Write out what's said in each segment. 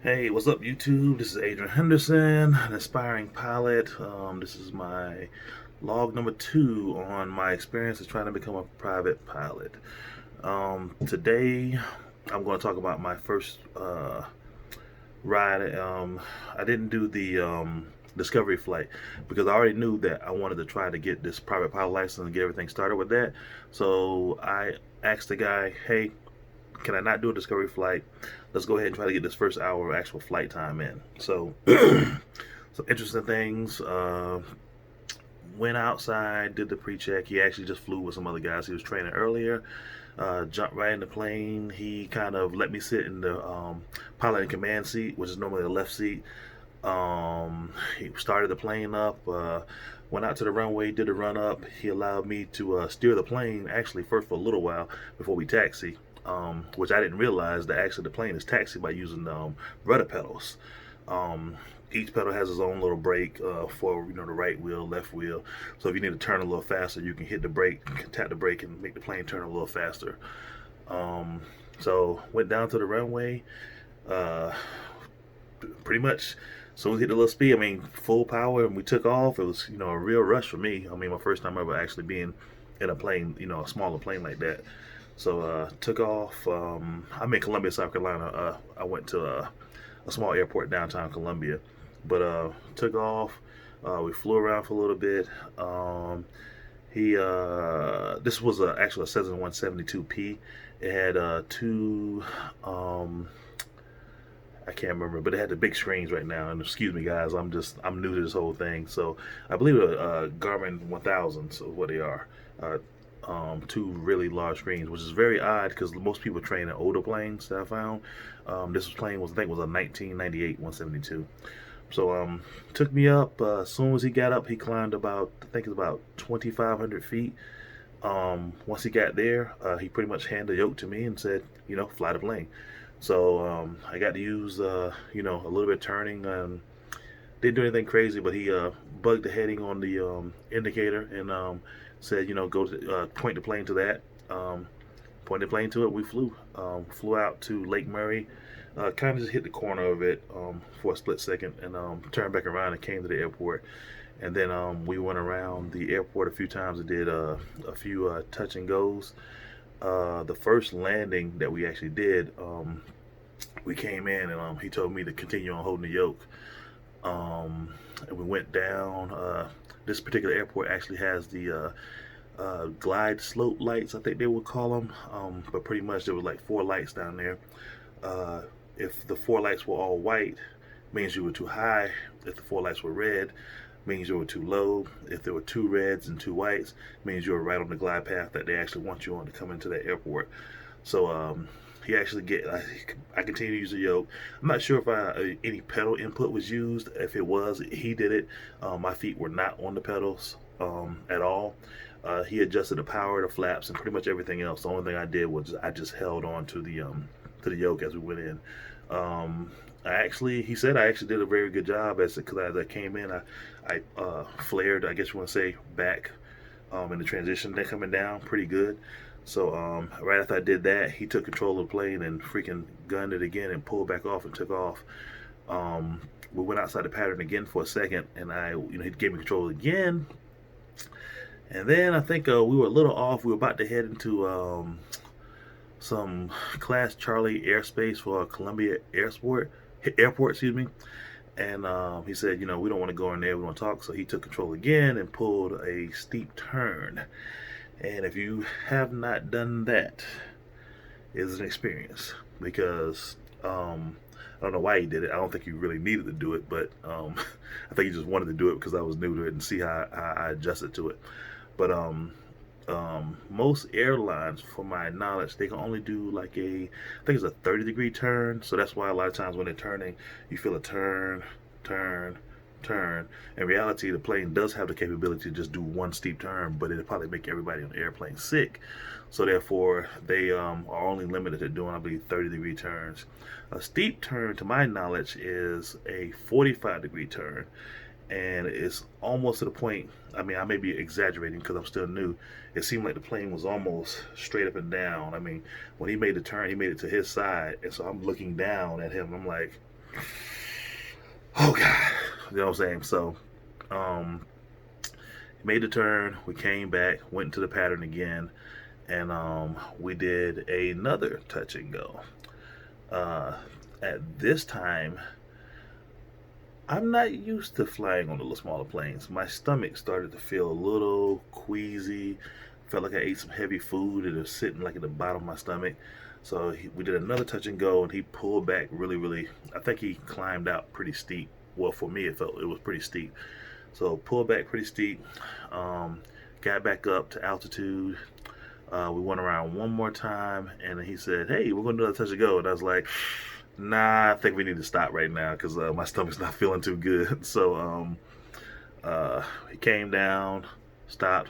Hey, what's up, YouTube? This is Adrian Henderson, an aspiring pilot. This is my log number 2 on my experience of trying to become a private pilot. Today, I'm going to talk about my first ride. I didn't do the discovery flight because I already knew that I wanted to try to get this private pilot license and get everything started with that. So I asked the guy, hey, can I not do a discovery flight? Let's go ahead and try to get this first hour of actual flight time in. So, some interesting things. Went outside, did the pre-check. He actually just flew with some other guys he was training earlier. Jumped right in the plane. He kind of let me sit in the pilot and command seat, which is normally the left seat. He started the plane up. Went out to the runway, did the run up. He allowed me to steer the plane actually first for a little while before we taxi. Which I didn't realize that actually the plane is taxied by using rudder pedals. Each pedal has its own little brake for the right wheel, left wheel. So if you need to turn a little faster, you can hit the brake, tap the brake, and make the plane turn a little faster. So went down to the runway. Uh, Pretty much, as soon as we hit the little speed, I mean full power, and we took off. It was a real rush for me. I mean my first time ever actually being in a plane, a smaller plane like that. So took off. I'm in Columbia, South Carolina. I went to a small airport downtown Columbia, but took off. We flew around for a little bit. He This was actually a Cessna 172P. It had two. I can't remember, but it had the big screens right now. And excuse me, guys, I'm new to this whole thing. So I believe a Garmin 1000, so what they are. Two really large screens, which is very odd because most people train in older planes that I found. This plane was, I think, was a 1998 172. So took me up. As soon as he got up, he climbed about, I think it's about 2,500 feet. Once he got there, he pretty much handed the yoke to me and said, fly the plane. So I got to use, a little bit of turning. Didn't do anything crazy, but he bugged the heading on the indicator and said, go to point the plane to that. Pointed the plane to it. We flew out to Lake Murray. Kind of just hit the corner of it for a split second and turned back around and came to the airport. And then we went around the airport a few times and did a few touch and goes. The first landing that we actually did, we came in and he told me to continue on holding the yoke. And we went down. This particular airport actually has the glide slope lights, I think they would call them. But pretty much there was like 4 lights down there. If the 4 lights were all white, means you were too high. If the 4 lights were red, means you were too low. If there were 2 reds and 2 whites, means you were right on the glide path that they actually want you on to come into that airport. So he actually I continue to use the yoke. I'm not sure if any pedal input was used. If it was, he did it. My feet were not on the pedals at all. He adjusted the power, the flaps, and pretty much everything else. The only thing I did was I just held on to the yoke as we went in. He said I actually did a very good job because as I came in, I flared, I guess you want to say, back in the transition. Then coming down pretty good. So right after I did that, he took control of the plane and freaking gunned it again and pulled back off and took off. We went outside the pattern again for a second, and he gave me control again. And then I think we were a little off. We were about to head into some Class Charlie airspace for Columbia Airport, excuse me. And he said, we don't want to go in there, we want to talk. So he took control again and pulled a steep turn. And if you have not done that, it's an experience because I don't know why he did it. I don't think he really needed to do it, but I think he just wanted to do it because I was new to it and see how I adjusted to it. But most airlines, from my knowledge, they can only do I think it's a 30-degree turn. So that's why a lot of times when they're turning, you feel a turn, turn, turn. In reality, the plane does have the capability to just do one steep turn, but it'll probably make everybody on the airplane sick. So therefore, they are only limited to doing, I believe, 30-degree turns. A steep turn, to my knowledge, is a 45-degree turn. And it's almost to the point, I mean, I may be exaggerating because I'm still new. It seemed like the plane was almost straight up and down. I mean, when he made the turn, he made it to his side. And so I'm looking down at him. I'm like, Oh God, you know what I'm saying? So, um, made the turn. We came back, went to the pattern again, and we did another touch and go. Uh, at this time, I'm not used to flying on the little smaller planes. My stomach started to feel a little queasy. Felt like I ate some heavy food. It was sitting like at the bottom of my stomach. So we did another touch and go, and he pulled back really, really. I think he climbed out pretty steep. Well, for me, it was pretty steep. So pulled back pretty steep. Um, got back up to altitude. We went around one more time, and then he said, "Hey, we're gonna do another touch and go." And I was like, "Nah, I think we need to stop right now because my stomach's not feeling too good." So he came down, stopped.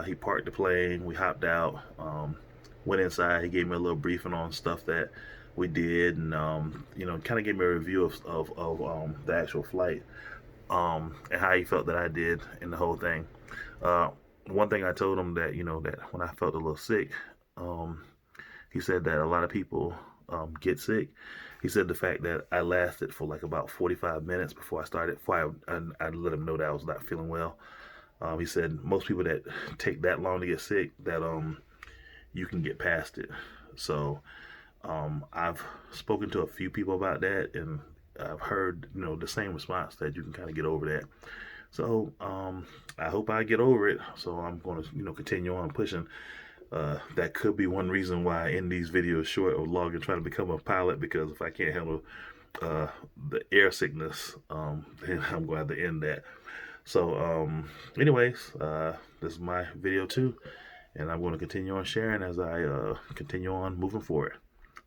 He parked the plane. We hopped out. Went inside. He gave me a little briefing on stuff that we did, and kind of gave me a review of the actual flight, and how he felt that I did in the whole thing. Uh, One thing I told him that that when I felt a little sick, um, he said that a lot of people get sick. He said the fact that I lasted for like about 45 minutes before I started, before I let him know that I was not feeling well. He said most people that take that long to get sick, that you can get past it. So I've spoken to a few people about that, and I've heard the same response, that you can kind of get over that. So I hope I get over it. So I'm going to continue on pushing. That could be one reason why I end these videos short or long and trying to become a pilot, because if I can't handle uh, the air sickness, then I'm going to have to end that. So, anyways, this is my video too, and I'm going to continue on sharing as I continue on moving forward.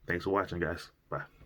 Thanks for watching, guys. Bye.